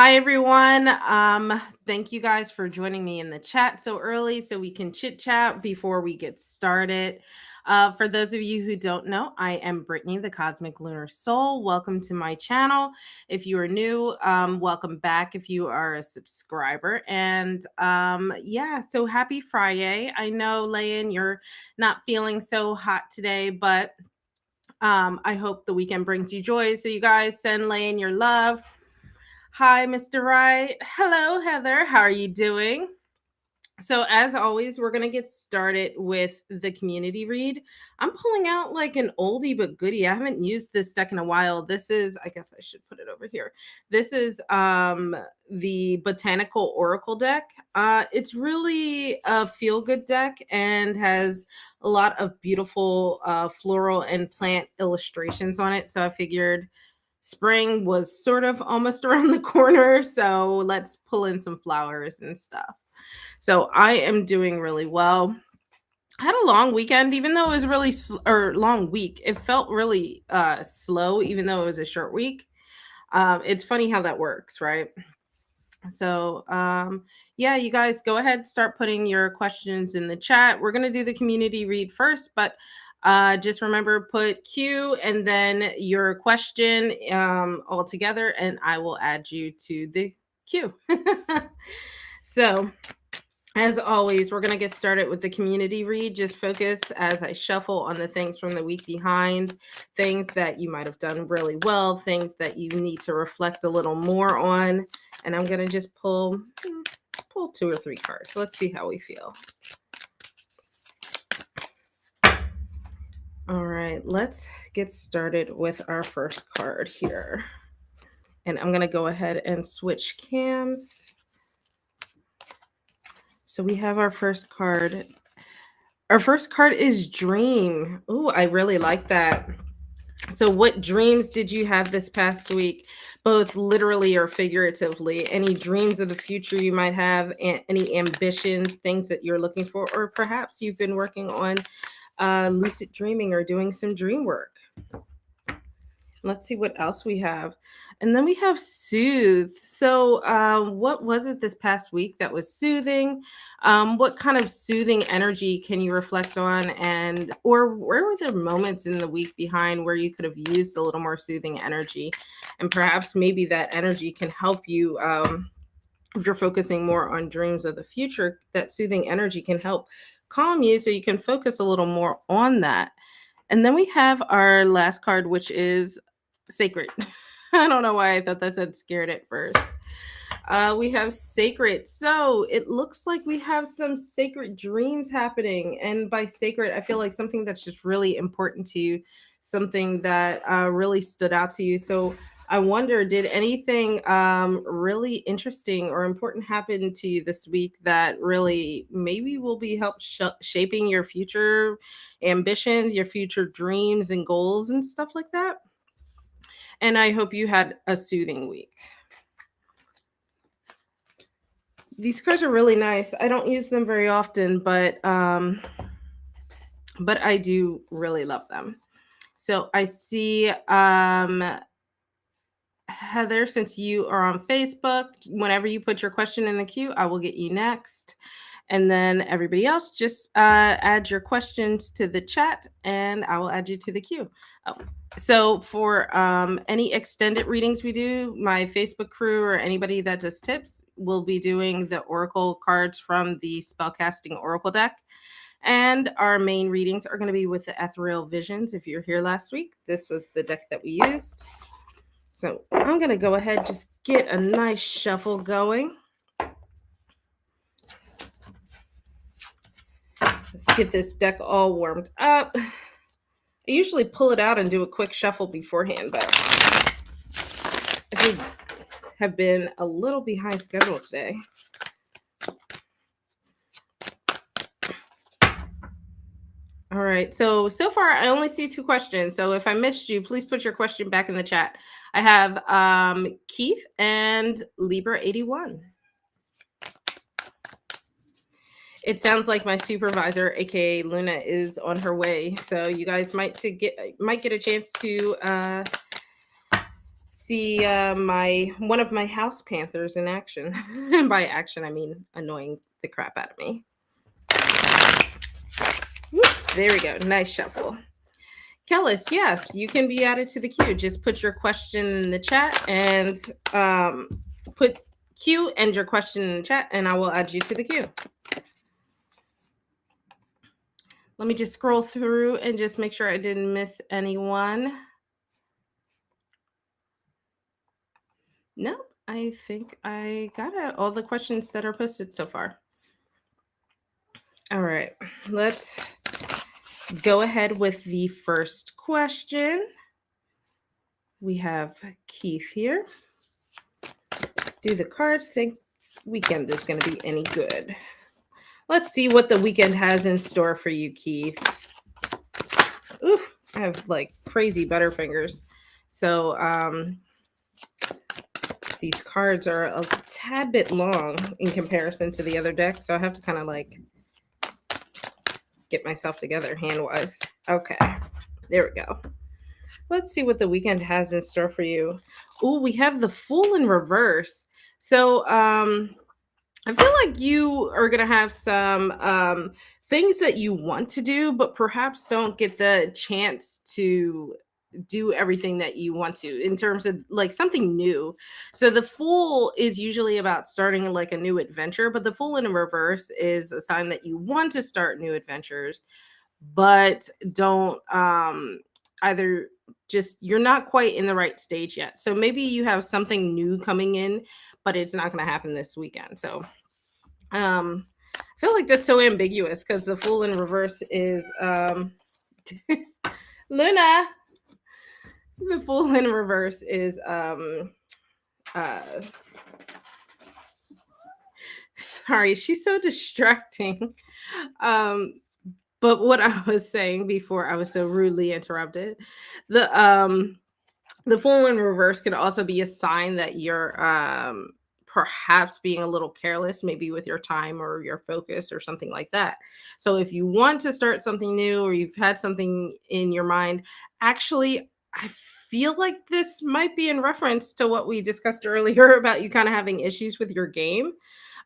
Hi, everyone. Thank you guys for joining me in the chat so early so we can chit chat before we get started. For those of you who don't know, I am Brittany, the Cosmic Lunar Soul. Welcome to my channel. If you are new, welcome back if you are a subscriber. And yeah, so happy Friday. I know, Layan, you're not feeling so hot today, but I hope the weekend brings you joy. So you guys send Layan your love. Hi, Mr. Wright. Hello, Heather. How are you doing? So, as always, we're going to get started with the community read. I'm pulling out like an oldie but goodie. I haven't used this deck in a while. This is, I guess I should put it over here. This is the Botanical Oracle deck. It's really a feel-good deck and has a lot of beautiful floral and plant illustrations on it. So I figured spring was sort of almost around the corner, so let's pull in some flowers and stuff. So I am doing really well. I had a long weekend, even though it was really or long week. It felt really slow, even though it was a short week. It's funny how that works, right? So yeah, you guys go ahead, start putting your questions in the chat. We're gonna do the community read first, but just remember, put Q and then your question all together, and I will add you to the queue. So as always, we're going to get started with the community read. Just focus as I shuffle on the things from the week behind, things that you might have done really well, things that you need to reflect a little more on. And I'm going to just pull 2 or 3 cards. Let's see how we feel. All right, let's get started with our first card here. And I'm going to go ahead and switch cams. So we have our first card. Our first card is Dream. Oh, I really like that. So what dreams did you have this past week, both literally or figuratively? Any dreams of the future you might have, any ambitions, things that you're looking for, or perhaps you've been working on lucid dreaming or doing some dream work. Let's see what else we have. And then we have soothe. So what was it this past week that was soothing? What kind of soothing energy can you reflect on? And or where were there moments in the week behind where you could have used a little more soothing energy? And perhaps maybe that energy can help you if you're focusing more on dreams of the future, that soothing energy can help calm you so you can focus a little more on that. And then we have our last card, which is Sacred. I don't know why I thought that said scared at first. We have Sacred. So it looks like we have some sacred dreams happening. And by sacred, I feel like something that's just really important to you, something that really stood out to you. So I wonder, did anything really interesting or important happen to you this week that really maybe will be help shaping your future ambitions, your future dreams and goals and stuff like that? And I hope you had a soothing week. These cards are really nice. I don't use them very often, but I do really love them. So I see Heather, since you are on Facebook, whenever you put your question in the queue, I will get you next. And then everybody else, just add your questions to the chat and I will add you to the queue. Oh. So for any extended readings we do, my Facebook crew or anybody that does tips will be doing the Oracle cards from the Spellcasting Oracle deck. And our main readings are going to be with the Ethereal Visions. If you're here last week, this was the deck that we used. So I'm going to go ahead, just get a nice shuffle going. Let's get this deck all warmed up. I usually pull it out and do a quick shuffle beforehand, but I just have been a little behind schedule today. All right, so far I only see 2 questions. So if I missed you, please put your question back in the chat. I have Keith and Libra81. It sounds like my supervisor, aka Luna, is on her way. So you guys might get a chance to see one of my house panthers in action. By action, I mean annoying the crap out of me. There we go. Nice shuffle. Kellis, yes, you can be added to the queue. Just put your question in the chat and put queue and your question in the chat, and I will add you to the queue. Let me just scroll through and just make sure I didn't miss anyone. Nope, I think I got all the questions that are posted so far. All right, let's go ahead with the first question. We have Keith here. Do the cards think weekend is going to be any good? Let's see what the weekend has in store for you, Keith. Ooh, I have like crazy butterfingers. So these cards are a tad bit long in comparison to the other deck. So I have to kind of like get myself together hand-wise. Okay, there we go. Let's see what the weekend has in store for you. Ooh, we have the Fool in reverse. So I feel like you are going to have some things that you want to do, but perhaps don't get the chance to do everything that you want to in terms of like something new. So the Fool is usually about starting like a new adventure, but the Fool in reverse is a sign that you want to start new adventures, but don't either just you're not quite in the right stage yet. So maybe you have something new coming in, but it's not going to happen this weekend. So I feel like that's so ambiguous because the Fool in reverse is Luna. The Fool in reverse is sorry, she's so distracting. But what I was saying before I was so rudely interrupted, the Fool in reverse could also be a sign that you're perhaps being a little careless, maybe with your time or your focus or something like that. So if you want to start something new or you've had something in your mind, actually, I feel like this might be in reference to what we discussed earlier about you kind of having issues with your game.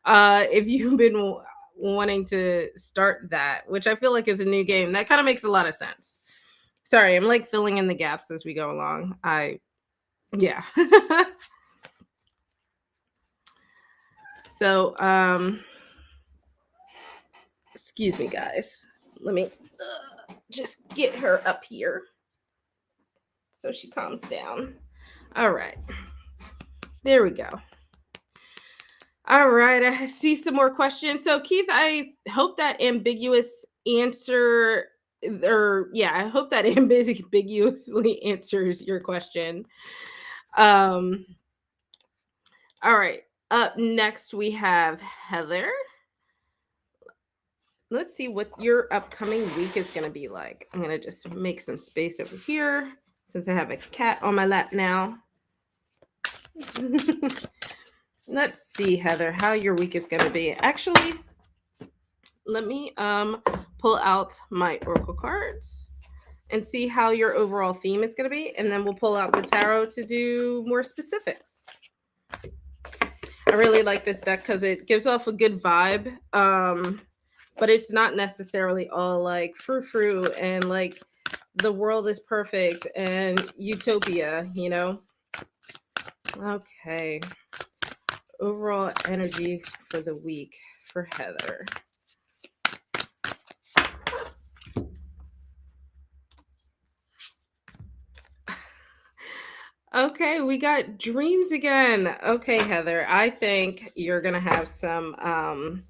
If you've been wanting to start that, which I feel like is a new game, that kind of makes a lot of sense. Sorry, I'm like filling in the gaps as we go along. Yeah. So, excuse me, guys. Let me just get her up here so she calms down. All right. There we go. All right. I see some more questions. So, Keith, I hope that ambiguous answer, or yeah, I hope that ambiguously answers your question. All right. Up next, we have Heather. Let's see what your upcoming week is going to be like. I'm going to just make some space over here since I have a cat on my lap now. Let's see, Heather, how your week is going to be. Actually, let me pull out my oracle cards and see how your overall theme is going to be, and then we'll pull out the tarot to do more specifics. I really like this deck because it gives off a good vibe, but it's not necessarily all like frou-frou and like the world is perfect and utopia, you know? Okay. Overall energy for the week for Heather. Okay, we got dreams again. Okay, Heather, I think you're going to have some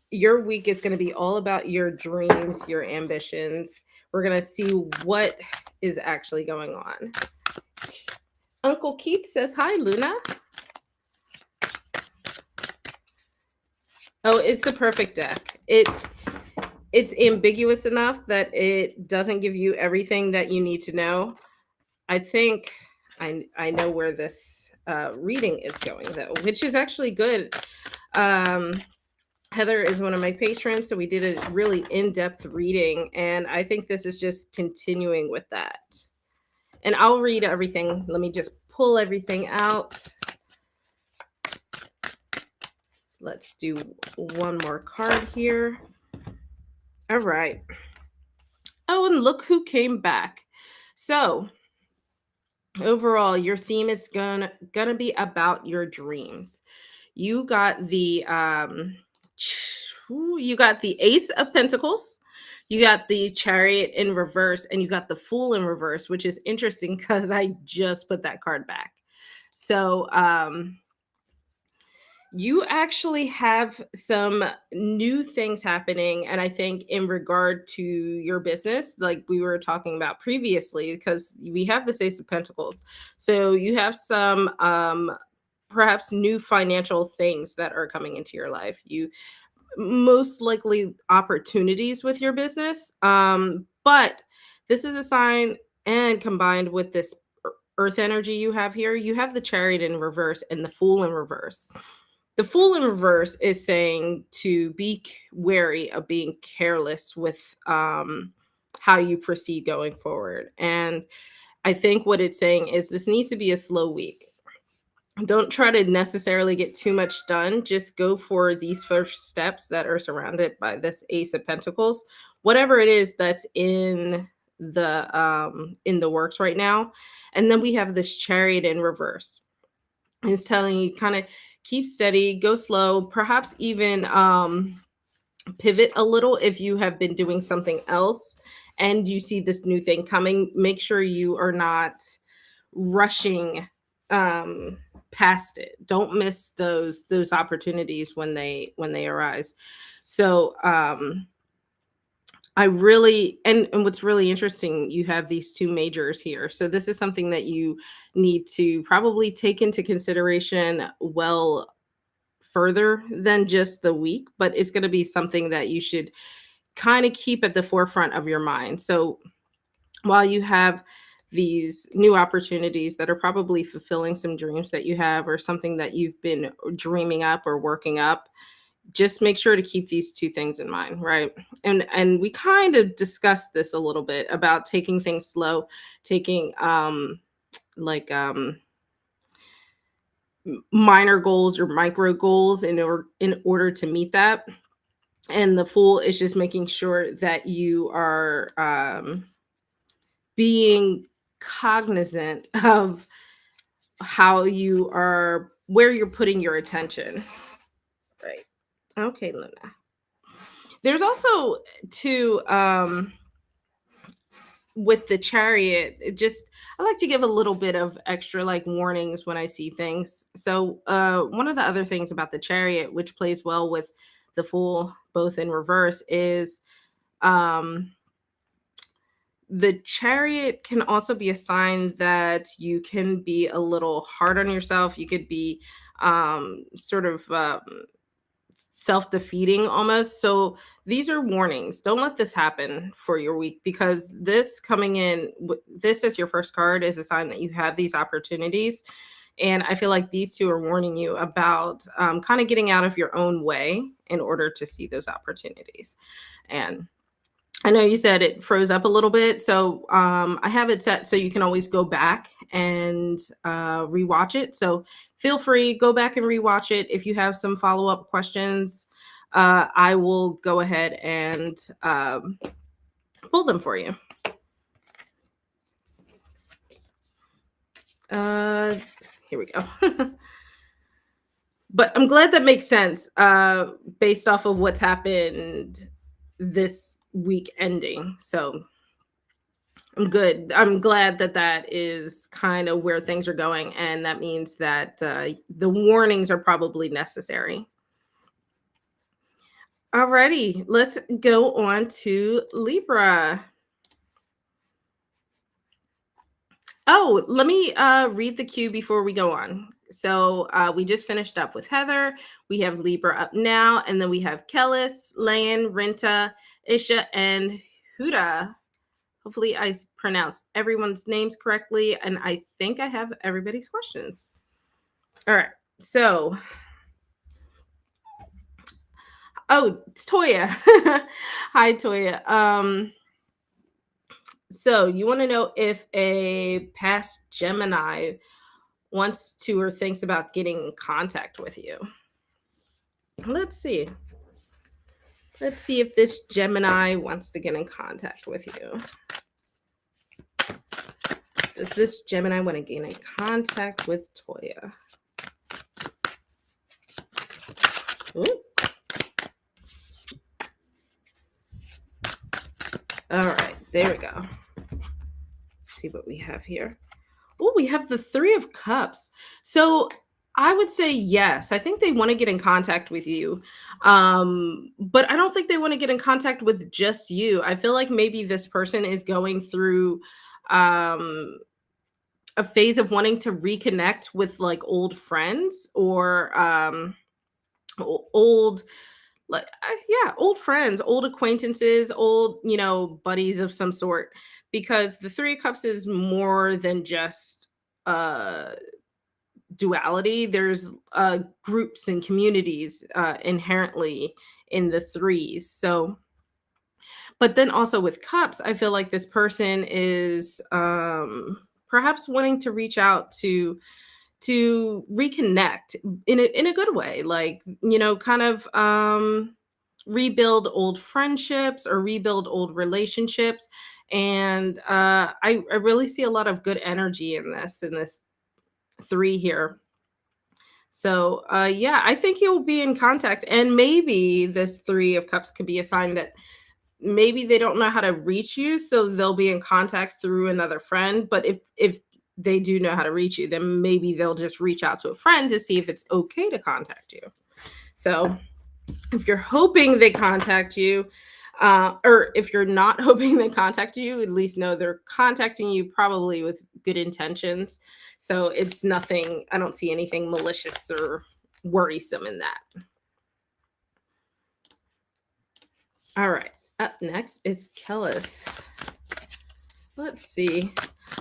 your week is going to be all about your dreams, your ambitions. We're going to see what is actually going on. Uncle Keith says, hi, Luna. Oh, it's the perfect deck. It's ambiguous enough that it doesn't give you everything that you need to know. I think I know where this reading is going, though, which is actually good. Heather is one of my patrons, so we did a really in-depth reading, and I think this is just continuing with that. And I'll read everything. Let me just pull everything out. Let's do one more card here. All right. Oh, and look who came back. So, overall, your theme is gonna be about your dreams. You got the you got the Ace of Pentacles, you got the Chariot in reverse, and you got the Fool in reverse, which is interesting because I just put that card back. So you actually have some new things happening, and I think in regard to your business, like we were talking about previously, because we have this Ace of Pentacles. So you have some perhaps new financial things that are coming into your life. You most likely opportunities with your business. But this is a sign, and combined with this earth energy you have here, you have the Chariot in reverse and the Fool in reverse. The Fool in reverse is saying to be wary of being careless with how you proceed going forward. And I think what it's saying is this needs to be a slow week. Don't try to necessarily get too much done. Just go for these first steps that are surrounded by this Ace of Pentacles, whatever it is that's in the works right now. And then we have this Chariot in reverse. It's telling you kind of keep steady, go slow, perhaps even pivot a little if you have been doing something else and you see this new thing coming. Make sure you are not rushing past it. Don't miss those opportunities when they arise. So I really, and what's really interesting, you have these two majors here. So this is something that you need to probably take into consideration well further than just the week, but it's going to be something that you should kind of keep at the forefront of your mind. So while you have these new opportunities that are probably fulfilling some dreams that you have or something that you've been dreaming up or working up, just make sure to keep these two things in mind, right? And we kind of discussed this a little bit about taking things slow, taking like minor goals or micro goals in order to meet that. And the Fool is just making sure that you are being cognizant of how you are, where you're putting your attention, right? Okay, Luna. There's also too with the Chariot, it just, I like to give a little bit of extra like warnings when I see things. So one of the other things about the Chariot, which plays well with the Fool both in reverse, is um the Chariot can also be a sign that you can be a little hard on yourself. You could be sort of self-defeating almost. So these are warnings. Don't let this happen for your week, because this coming in, this as your first card, is a sign that you have these opportunities. And I feel like these two are warning you about kind of getting out of your own way in order to see those opportunities. And I know you said it froze up a little bit, so I have it set so you can always go back and rewatch it. So feel free, go back and rewatch it. If you have some follow-up questions, I will go ahead and pull them for you. Here we go. But I'm glad that makes sense based off of what's happened this week ending. So I'm good. I'm glad that that is kind of where things are going. And that means that the warnings are probably necessary. Alrighty, let's go on to Libra. Oh, let me read the cue before we go on. So we just finished up with Heather. We have Libra up now, and then we have Kellis, Layan, Renta, Isha, and Huda. Hopefully I pronounced everyone's names correctly, and I think I have everybody's questions. All right, so, oh, it's Toya. Hi, Toya. So you want to know if a past Gemini wants to or thinks about getting in contact with you. Let's see. Let's see if this Gemini wants to get in contact with you. Does this Gemini want to get in contact with Toya? Ooh. All right, there we go. Let's see what we have here. Oh, we have the Three of Cups. So I would say yes. I think they want to get in contact with you. But I don't think they want to get in contact with just you. I feel like maybe this person is going through um a phase of wanting to reconnect with like old friends or old like yeah, old friends, old acquaintances, old, buddies of some sort, because the Three of Cups is more than just uh duality. There's groups and communities inherently in the threes. So, but then also with cups, I feel like this person is perhaps wanting to reach out to reconnect in a good way, like, kind of rebuild old friendships or rebuild old relationships. And I really see a lot of good energy in this three here. So, yeah, I think he'll be in contact, and maybe this Three of Cups could be a sign that maybe they don't know how to reach you, so they'll be in contact through another friend. But if they do know how to reach you, then maybe they'll just reach out to a friend to see if it's okay to contact you. So, if you're hoping they contact you, or if you're not hoping they contact you, at least know they're contacting you probably with good intentions. So it's nothing, I don't see anything malicious or worrisome in that. All right. Up next is Kellis. Let's see.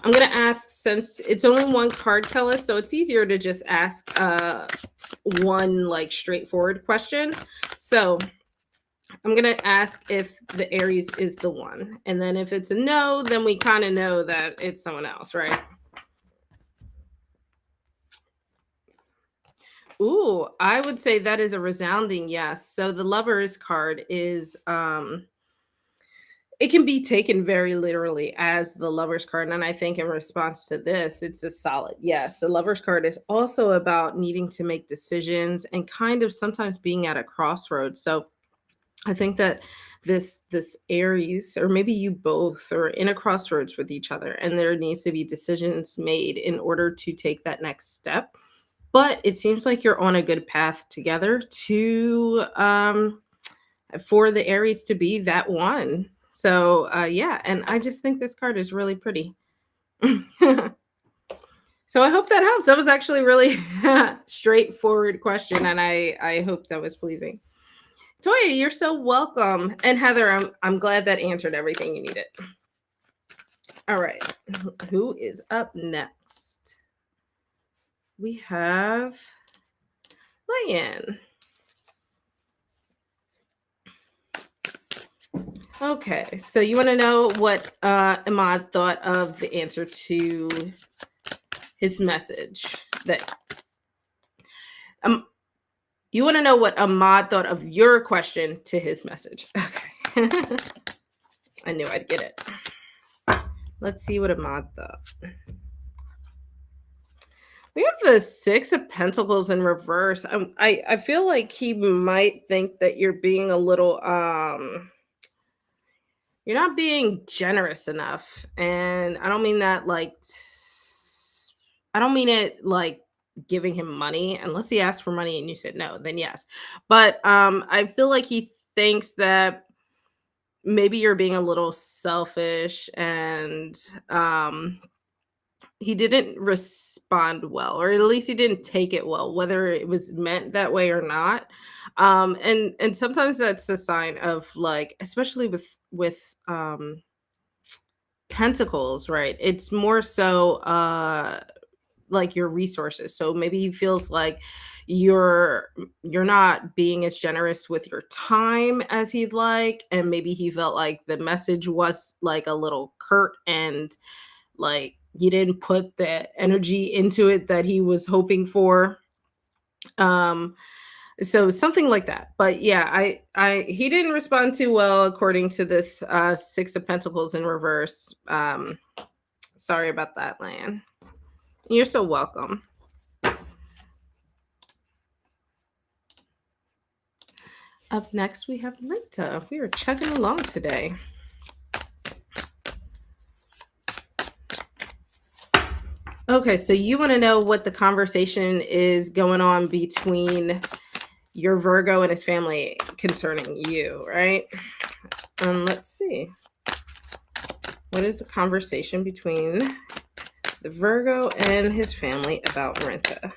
I'm going to ask, since it's only one card, Kellis, so it's easier to just ask one like straightforward question. So I'm going to ask if the Aries is the one. And then if it's a no, then we kind of know that it's someone else, right? Ooh, I would say that is a resounding yes. So the Lovers card is it can be taken very literally as the Lovers card, and I think in response to this, it's a solid yes. The Lovers card is also about needing to make decisions and kind of sometimes being at a crossroads. So I think that this Aries, or maybe you both, are in a crossroads with each other, and there needs to be decisions made in order to take that next step. But it seems like you're on a good path together to for the Aries to be that one. So yeah, and I just think this card is really pretty. So I hope that helps. That was actually a really straightforward question, and I hope that was pleasing. Toya, you're so welcome. And Heather, I'm glad that answered everything you needed. All right. Who is up next? We have Leanne. Okay, so you want to know what Ahmad thought of the answer to his message? That you want to know what Ahmad thought of your question to his message? Okay, I knew I'd get it. Let's see what Ahmad thought. We have the Six of Pentacles in reverse. I feel like he might think that you're being a little you're not being generous enough. And I don't mean that like I don't mean it like giving him money, unless he asked for money and you said no, then yes. But I feel like he thinks that maybe you're being a little selfish, and he didn't respond well, or at least he didn't take it well, whether it was meant that way or not. And sometimes that's a sign of, like, especially with pentacles, right? It's more so like your resources. So maybe he feels like you're not being as generous with your time as he'd like, and maybe he felt like the message was like a little curt and like you didn't put the energy into it that he was hoping for. Um, so something like that. But yeah, I he didn't respond too well according to this Six of Pentacles in reverse. Sorry about that, Lan. You're so welcome. Up next, we have Linta. We are chugging along today. Okay, so you want to know what the conversation is going on between your Virgo and his family concerning you, right? Let's see. What is the conversation between the Virgo and his family about Renta?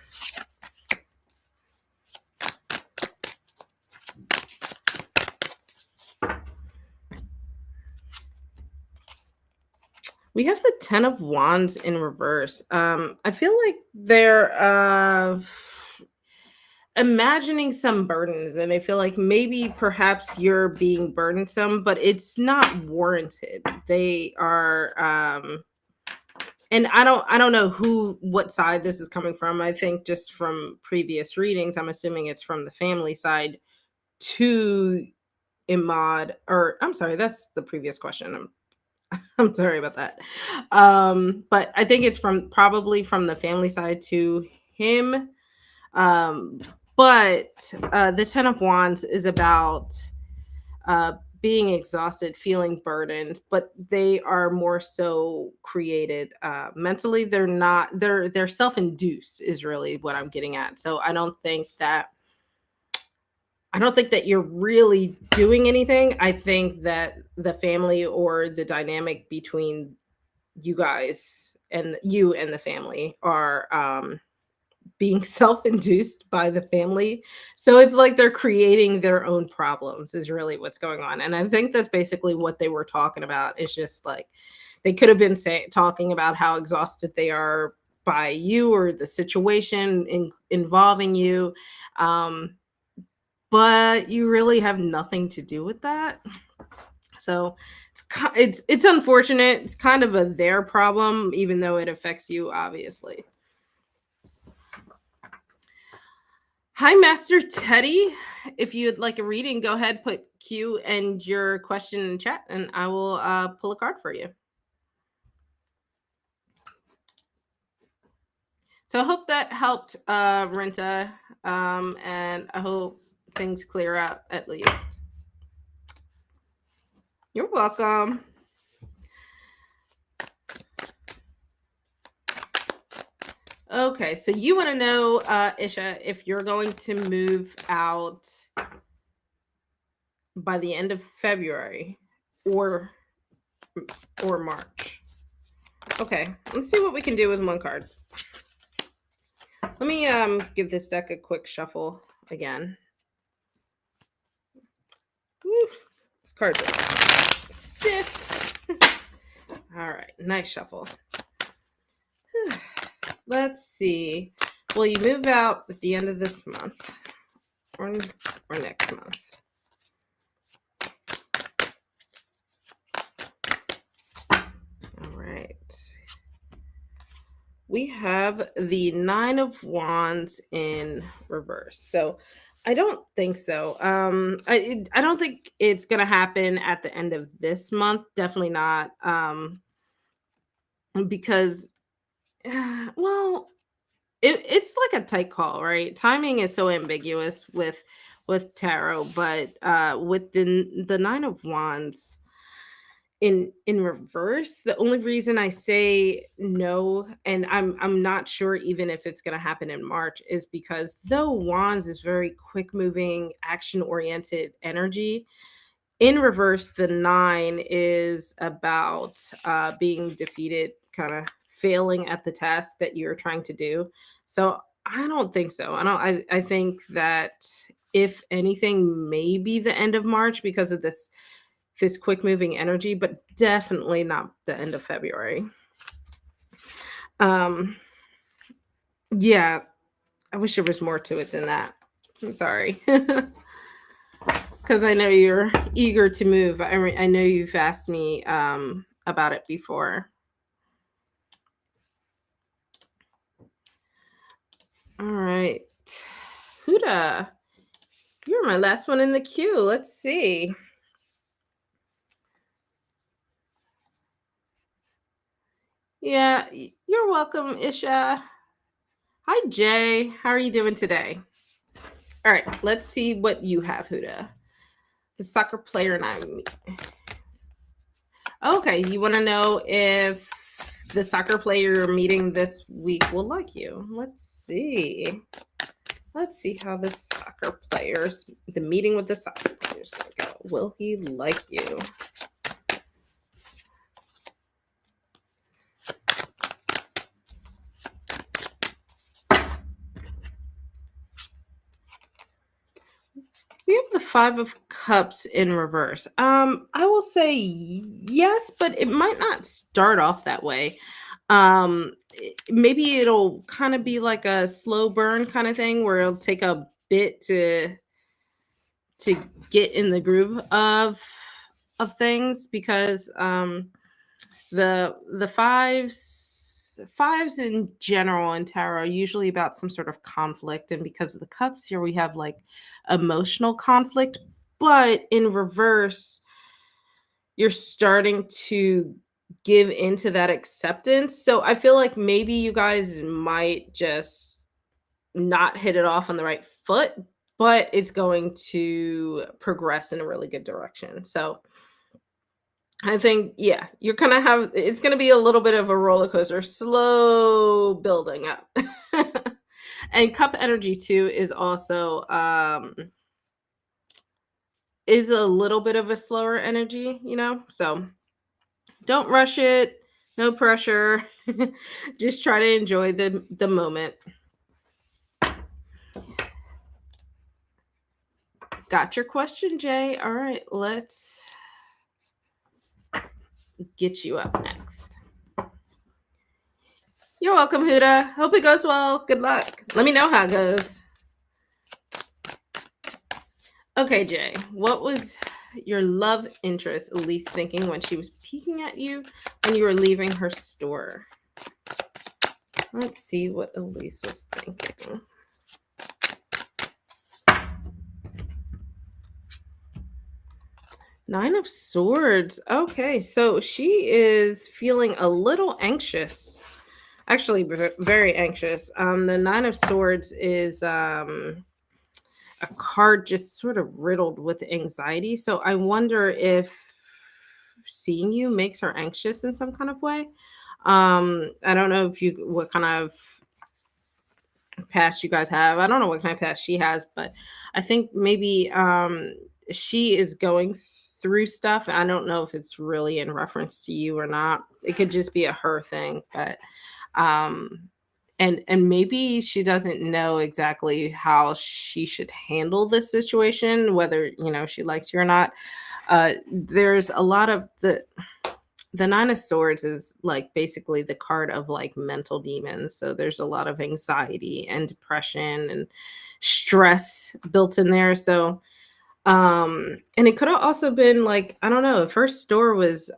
We have the Ten of Wands in reverse. I feel like they're imagining some burdens, and I feel like maybe perhaps you're being burdensome, but it's not warranted. They are and I don't know what side this is coming from. I think just from previous readings, I'm assuming it's from the family side to Imad, or I'm sorry, that's the previous question. I'm sorry about that. But I think it's probably from the family side to him. Um, but the Ten of Wands is about uh, being exhausted, feeling burdened, but they are more so created mentally. They're not. They're self-induced is really what I'm getting at. So I don't think that you're really doing anything. I think that the family or the dynamic between you guys and you and the family are being self-induced by the family. So it's like they're creating their own problems is really what's going on. And I think that's basically what they were talking about. It's just like they could have been talking about how exhausted they are by you or the situation involving you. Um, but you really have nothing to do with that. So it's unfortunate. It's kind of their problem, even though it affects you, obviously. Hi, Master Teddy. If you'd like a reading, go ahead, put Q and your question in chat, and I will pull a card for you. So I hope that helped, Renta, and I hope things clear up at least. You're welcome. Okay, so you want to know, Isha, if you're going to move out by the end of February or March. Okay, let's see what we can do with one card. Let me give this deck a quick shuffle again. Woo, this card's stiff. All right, nice shuffle. Let's see. Will you move out at the end of this month or next month? All right. We have the Nine of Wands in reverse. So I don't think so. I don't think it's gonna happen at the end of this month. Definitely not. Because well, it's like a tight call, right? Timing is so ambiguous with tarot, but with the Nine of Wands in reverse, the only reason I say no, and I'm not sure even if it's going to happen in March, is because though Wands is very quick moving, action oriented energy, in reverse the nine is about being defeated, kind of failing at the task that you're trying to do. So I don't think so. I think that if anything, maybe the end of March because of this quick moving energy, but definitely not the end of February. Yeah, I wish there was more to it than that. I'm sorry. Because I know you're eager to move. I know you've asked me about it before. Huda, you're my last one in the queue. Let's see. Yeah, you're welcome, Isha. Hi, Jay. How are you doing today? All right, let's see what you have, Huda. The soccer player and I. Okay, you want to know if the soccer player you're meeting this week will like you? Let's see. Let's see how the meeting with the soccer player is going to go. Will he like you? We have the Five of Cups in reverse. I will say yes, but it might not start off that way. Maybe it'll kind of be like a slow burn kind of thing where it'll take a bit to get in the groove of things because the fives in general in tarot are usually about some sort of conflict, and because of the cups here we have like emotional conflict, but in reverse you're starting to give into that acceptance. So I feel like maybe you guys might just not hit it off on the right foot, but it's going to progress in a really good direction. So I think, yeah, you're gonna have it's gonna be a little bit of a roller coaster, slow building up. And cup energy too is a little bit of a slower energy, you know? So don't rush it, no pressure. Just try to enjoy the moment. Got your question, Jay. All right, let's get you up next. You're welcome, Huda. Hope it goes well. Good luck. Let me know how it goes. Okay, Jay, what was your love interest Elise thinking when she was peeking at you when you were leaving her store? Let's see what Elise was thinking. Nine of Swords. Okay, so she is feeling a little anxious. Actually, very anxious. The Nine of Swords is a card just sort of riddled with anxiety. So I wonder if seeing you makes her anxious in some kind of way. I don't know what kind of past you guys have. I don't know what kind of past she has, but I think maybe she is going through stuff. I don't know if it's really in reference to you or not. It could just be a her thing, but um and maybe she doesn't know exactly how she should handle this situation, whether she likes you or not. There's a lot of the Nine of Swords is like basically the card of like mental demons. So there's a lot of anxiety and depression and stress built in there. So and it could have also been like, I don't know, the first store was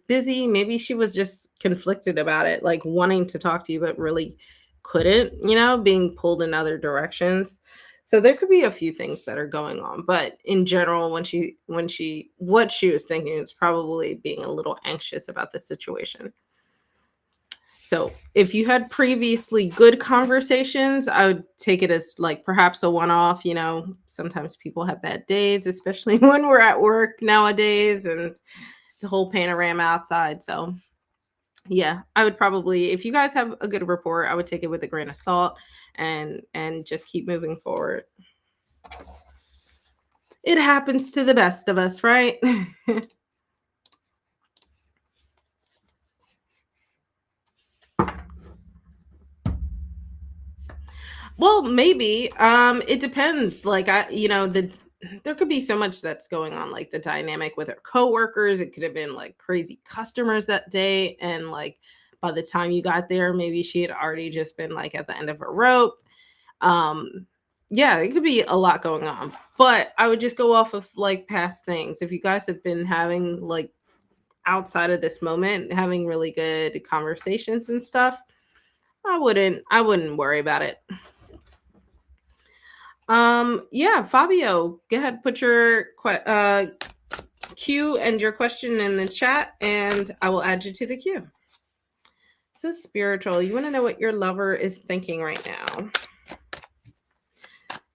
busy. Maybe she was just conflicted about it, like wanting to talk to you, but really couldn't, being pulled in other directions. So there could be a few things that are going on. But in general, what she was thinking was probably being a little anxious about the situation. So if you had previously good conversations, I would take it as like perhaps a one-off. Sometimes people have bad days, especially when we're at work nowadays, and it's a whole panorama outside. So yeah, I would probably, if you guys have a good rapport, I would take it with a grain of salt and just keep moving forward. It happens to the best of us, right? Well, maybe. It depends. Like there could be so much that's going on, like the dynamic with her coworkers. It could have been like crazy customers that day, and like by the time you got there, maybe she had already just been like at the end of her rope. Um, yeah, it could be a lot going on. But I would just go off of like past things. If you guys have been having like outside of this moment, having really good conversations and stuff, I wouldn't worry about it. Yeah, Fabio, go ahead, put your queue and your question in the chat, and I will add you to the queue. So spiritual, you want to know what your lover is thinking right now?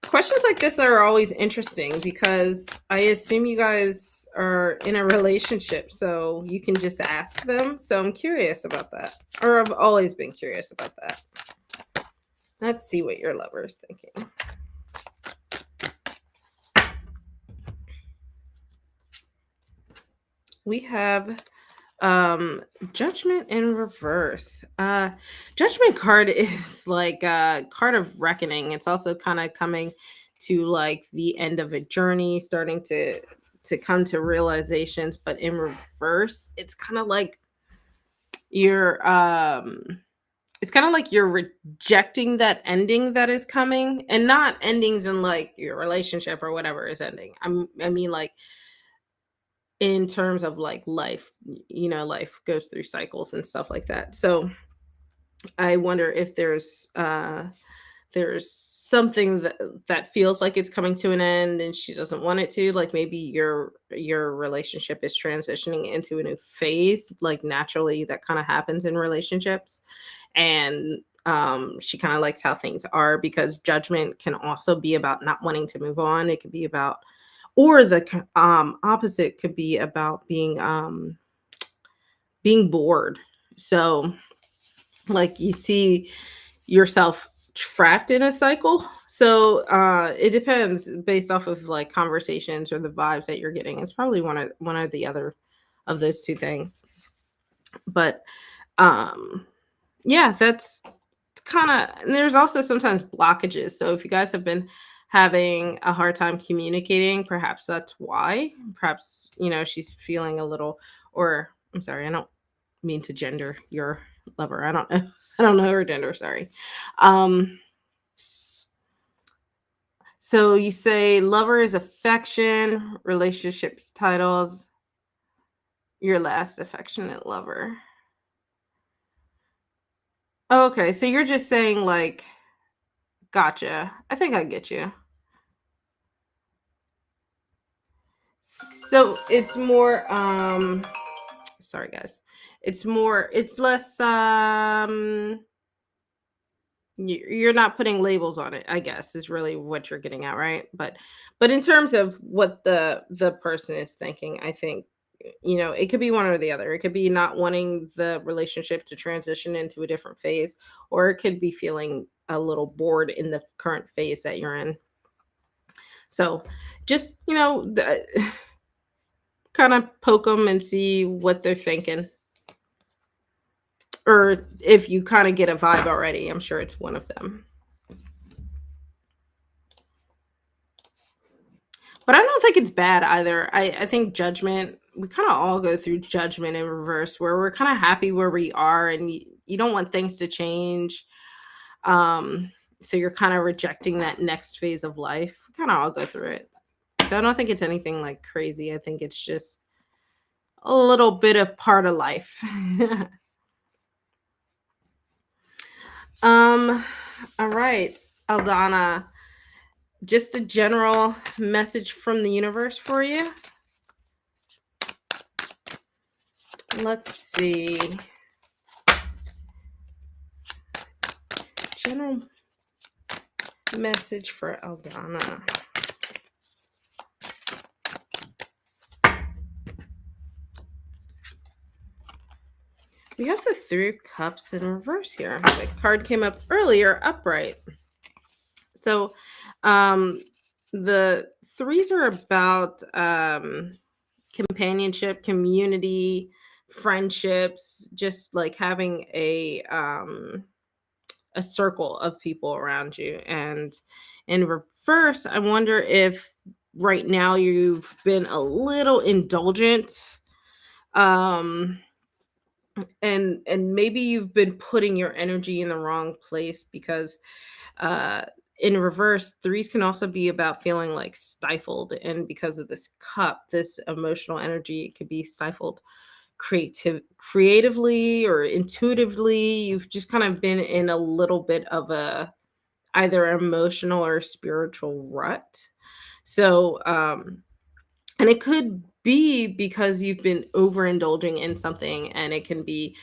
Questions like this are always interesting because I assume you guys are in a relationship, so you can just ask them. So I'm curious about that, or I've always been curious about that. Let's see what your lover is thinking. We have judgment in reverse. Judgment card is like a card of reckoning. It's also kind of coming to like the end of a journey, starting to come to realizations, but in reverse, it's kind of like you're rejecting that ending that is coming, and not endings in like your relationship or whatever is ending. I mean like in terms of like life, life goes through cycles and stuff like that. So I wonder if there's something that feels like it's coming to an end and she doesn't want it to, like maybe your relationship is transitioning into a new phase, like naturally that kind of happens in relationships. And she kind of likes how things are, because judgment can also be about not wanting to move on. It could be about, or the opposite could be about being bored. So like you see yourself trapped in a cycle. So it depends based off of like conversations or the vibes that you're getting. It's probably one or the other of those two things. But um yeah, that's kind of, there's also sometimes blockages. So if you guys have been having a hard time communicating, perhaps that's why. Perhaps, she's feeling a little, or I'm sorry, I don't mean to gender your lover. I don't know. I don't know her gender, sorry. Um so you say lover is affection, relationships titles, your last affectionate lover. Oh, okay, so you're just saying like, gotcha. I think I get you. So it's more sorry guys. It's less you're not putting labels on it, I guess, is really what you're getting at, right? But in terms of what the person is thinking, I think it could be one or the other. It could be not wanting the relationship to transition into a different phase, or it could be feeling a little bored in the current phase that you're in. So just, kind of poke them and see what they're thinking. Or if you kind of get a vibe already, I'm sure it's one of them. But I don't think it's bad either. I think judgment, we kind of all go through judgment in reverse, where we're kind of happy where we are, and you don't want things to change. Um, so you're kind of rejecting that next phase of life. We kind of all go through it. So I don't think it's anything like crazy. I think it's just a little bit of part of life. um, all right, Aldana, just a general message from the universe for you. Let's see. General message for Aldana. We have the Three of Cups in reverse here. The card came up earlier, upright. So the threes are about companionship, community, friendships, just like having a circle of people around you. And in reverse, I wonder if right now you've been a little indulgent, um and maybe you've been putting your energy in the wrong place, because uh in reverse, threes can also be about feeling like stifled, and because of this cup, this emotional energy, it could be stifled creatively or intuitively. You've just kind of been in a little bit of a either emotional or spiritual rut. So, and it could be because you've been overindulging in something, and it can be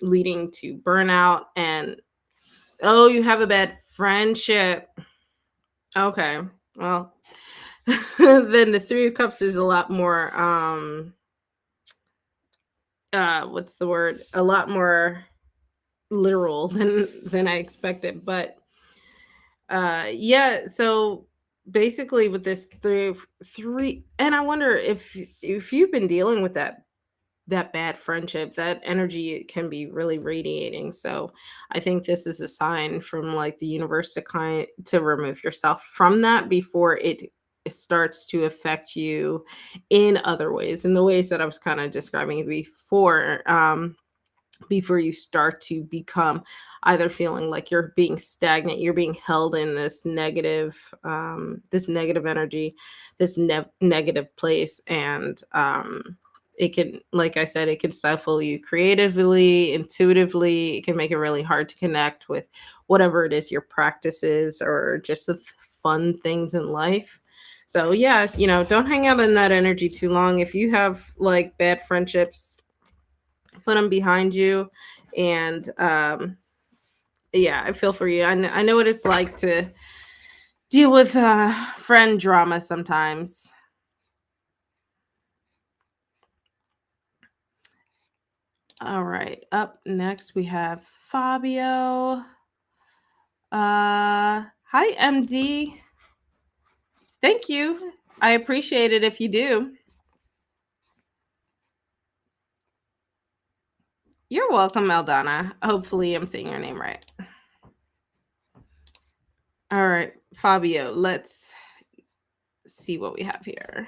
leading to burnout. And oh, you have a bad friendship. Okay. Well, then the 3 of Cups is a lot more what's the word? A lot more literal than I expected. But yeah, so basically with this three, and I wonder if you've been dealing with that bad friendship, that energy can be really radiating. So I think this is a sign from like the universe to remove yourself from that before it starts to affect you in other ways, in the ways that I was kind of describing before. Before you start to become either feeling like you're being stagnant, you're being held in this negative energy, this negative place. And it can, like I said, it can stifle you creatively, intuitively. It can make it really hard to connect with whatever it is your practices or just the fun things in life. So yeah, don't hang out in that energy too long. If you have like bad friendships, put them behind you. And yeah, I feel for you. I know what it's like to deal with friend drama sometimes. All right, up next we have Fabio. Hi, MD. Thank you. I appreciate it if you do. You're welcome, Eldana. Hopefully I'm saying your name right. All right, Fabio, let's see what we have here.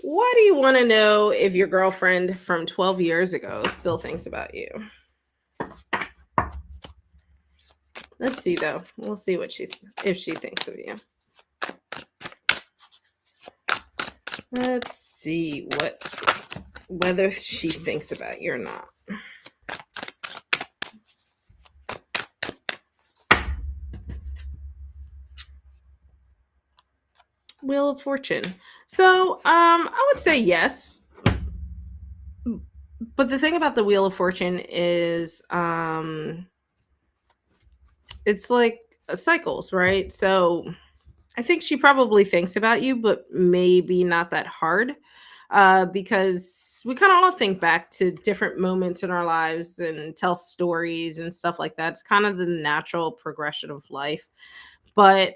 Why do you want to know if your girlfriend from 12 years ago still thinks about you? Let's see though. We'll see if she thinks of you. Let's see whether she thinks about you or not. Wheel of Fortune. So, I would say yes. But the thing about the Wheel of Fortune is it's like cycles, right? So, I think she probably thinks about you, but maybe not that hard. Because we kind of all think back to different moments in our lives and tell stories and stuff like that. It's kind of the natural progression of life. But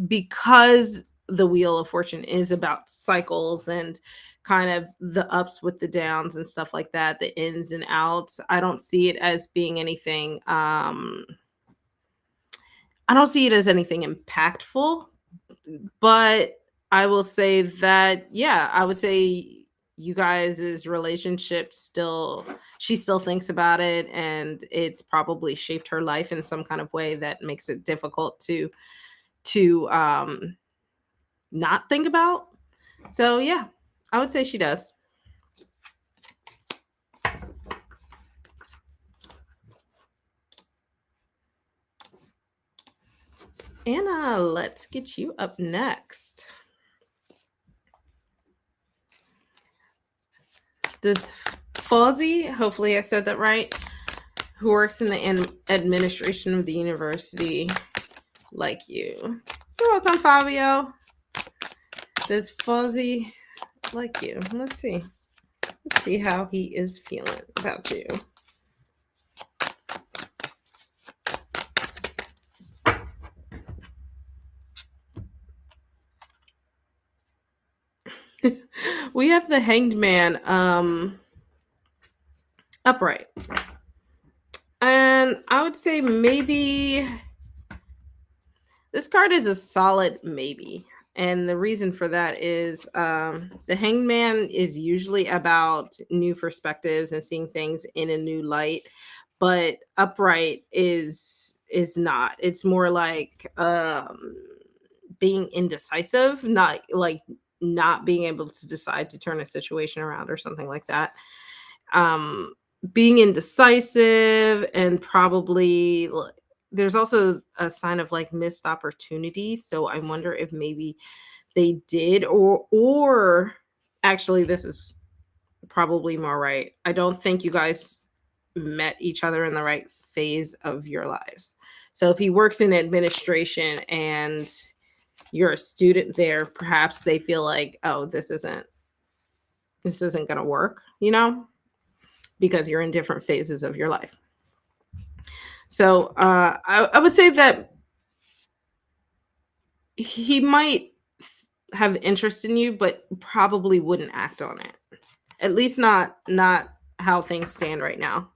because the Wheel of Fortune is about cycles and kind of the ups with the downs and stuff like that, the ins and outs, I don't see it as anything impactful. But I will say that, yeah, I would say you guys' relationship still, she still thinks about it, and it's probably shaped her life in some kind of way that makes it difficult to not think about. So yeah, I would say she does. Anna, let's get you up next. This Fozzie, hopefully I said that right, who works in the administration of the university, like you. You're welcome, Fabio. Does Fozzie like you? Let's see. Let's see how he is feeling about you. We have the Hanged Man upright. And I would say maybe this card is a solid maybe. And the reason for that is the Hanged Man is usually about new perspectives and seeing things in a new light, but upright is not. It's more like being indecisive, not like not being able to decide to turn a situation around or something like that. Um, being indecisive and probably there's also a sign of like missed opportunities. So I wonder if maybe they did or actually this is probably more right. I don't think you guys met each other in the right phase of your lives. So if he works in administration and you're a student there, perhaps they feel like, "Oh, this isn't going to work," because you're in different phases of your life. So I would say that he might have interest in you, but probably wouldn't act on it. At least not how things stand right now.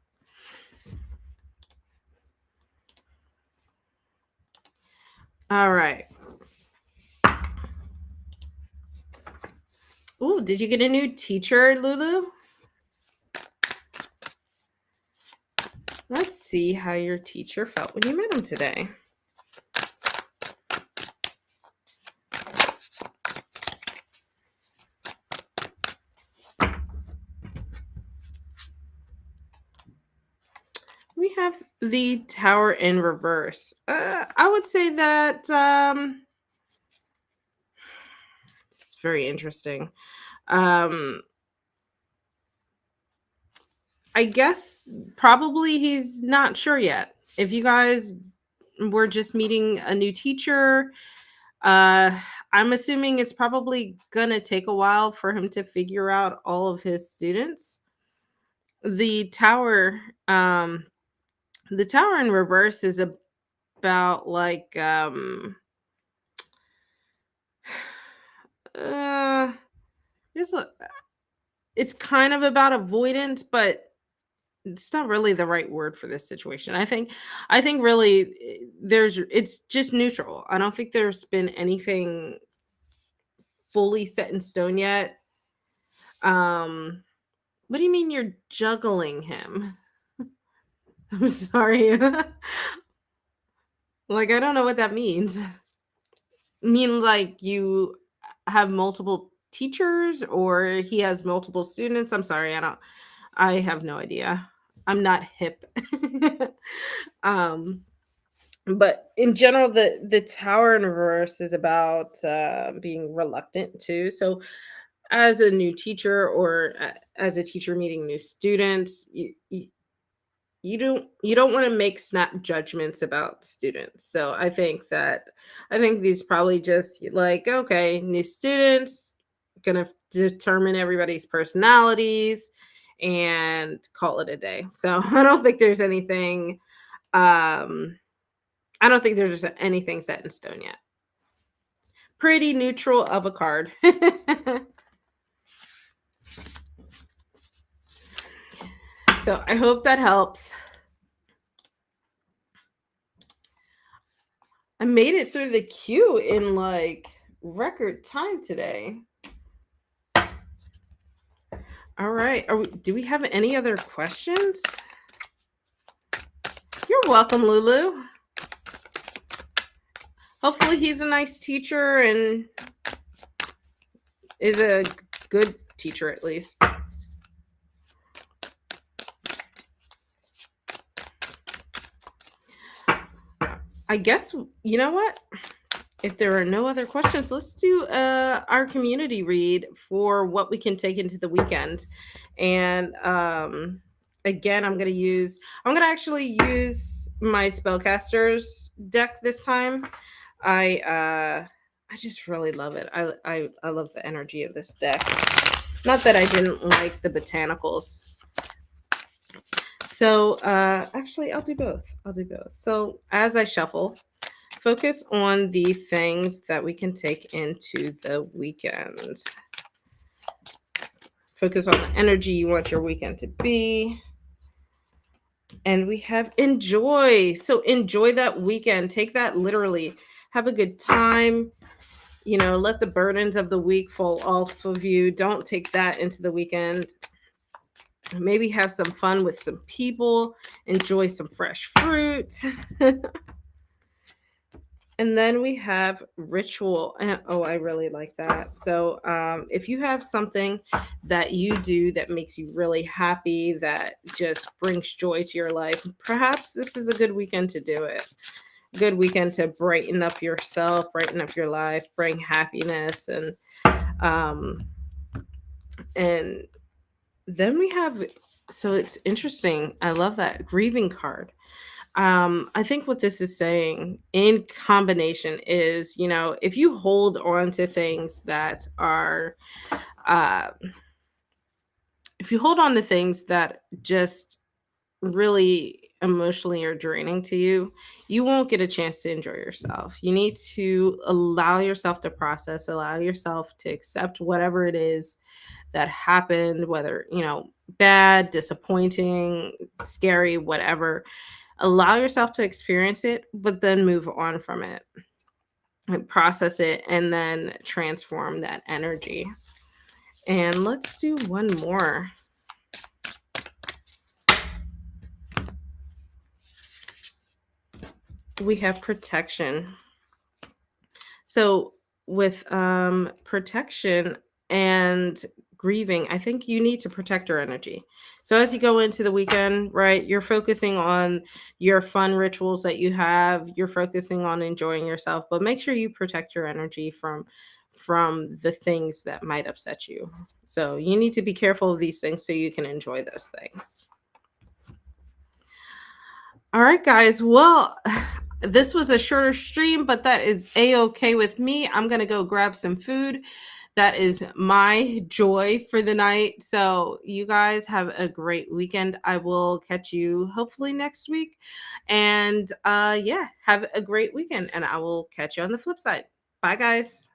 All right. Ooh, did you get a new teacher, Lulu? Let's see how your teacher felt when you met him today. We have the Tower in reverse. I would say that it's very interesting. I guess probably he's not sure yet. If you guys were just meeting a new teacher, I'm assuming it's probably gonna take a while for him to figure out all of his students. The tower, um, the tower in reverse is about like uh, it's it's kind of about avoidance, but it's not really the right word for this situation. I think really it's just neutral. I don't think there's been anything fully set in stone yet. Um, what do you mean you're juggling him? I'm sorry. Like I don't know what that means. Mean like you have multiple teachers or he has multiple students? I'm sorry, I have no idea. I'm not hip. um but in general the tower in reverse is about being reluctant too. So as a new teacher or as a teacher meeting new students, you don't want to make snap judgments about students. So I think these probably just like, okay, new students, gonna determine everybody's personalities and call it a day. So um I don't think there's anything set in stone yet. Pretty neutral of a card. So I hope that helps. I made it through the queue in like record time today. All right. Do we have any other questions? You're welcome, Lulu. Hopefully he's a nice teacher and is a good teacher at least. I guess, you know what? If there are no other questions, let's do our community read for what we can take into the weekend. And again, I'm gonna actually use my spellcasters deck this time. I just really love it. I love the energy of this deck. Not that I didn't like the botanicals. So actually I'll do both. So as I shuffle, focus on the things that we can take into the weekend. Focus on the energy you want your weekend to be. And we have enjoy. So enjoy that weekend. Take that literally. Have a good time. Let the burdens of the week fall off of you. Don't take that into the weekend. Maybe have some fun with some people. Enjoy some fresh fruit. And then we have ritual. And oh, I really like that. So, if you have something that you do that makes you really happy, that just brings joy to your life, perhaps this is a good weekend to do it. Good weekend to brighten up yourself, brighten up your life, bring happiness, um, and then we have. So it's interesting. I love that grieving card. I think what this is saying in combination is, if you hold on to things that are, uh, if you hold on to things that just really emotionally are draining to you, you won't get a chance to enjoy yourself. You need to allow yourself to process, allow yourself to accept whatever it is that happened, whether, bad, disappointing, scary, whatever. Allow yourself to experience it, but then move on from it and process it and then transform that energy. And let's do one more. We have protection. So with protection and grieving, I think you need to protect your energy. So as you go into the weekend, right, you're focusing on your fun rituals that you have, you're focusing on enjoying yourself, but make sure you protect your energy from the things that might upset you. So you need to be careful of these things so you can enjoy those things. All right, guys. Well, this was a shorter stream, but that is a-okay with me. I'm going to go grab some food. That is my joy for the night. So, you guys have a great weekend. I will catch you hopefully next week. And yeah, have a great weekend. And I will catch you on the flip side. Bye, guys.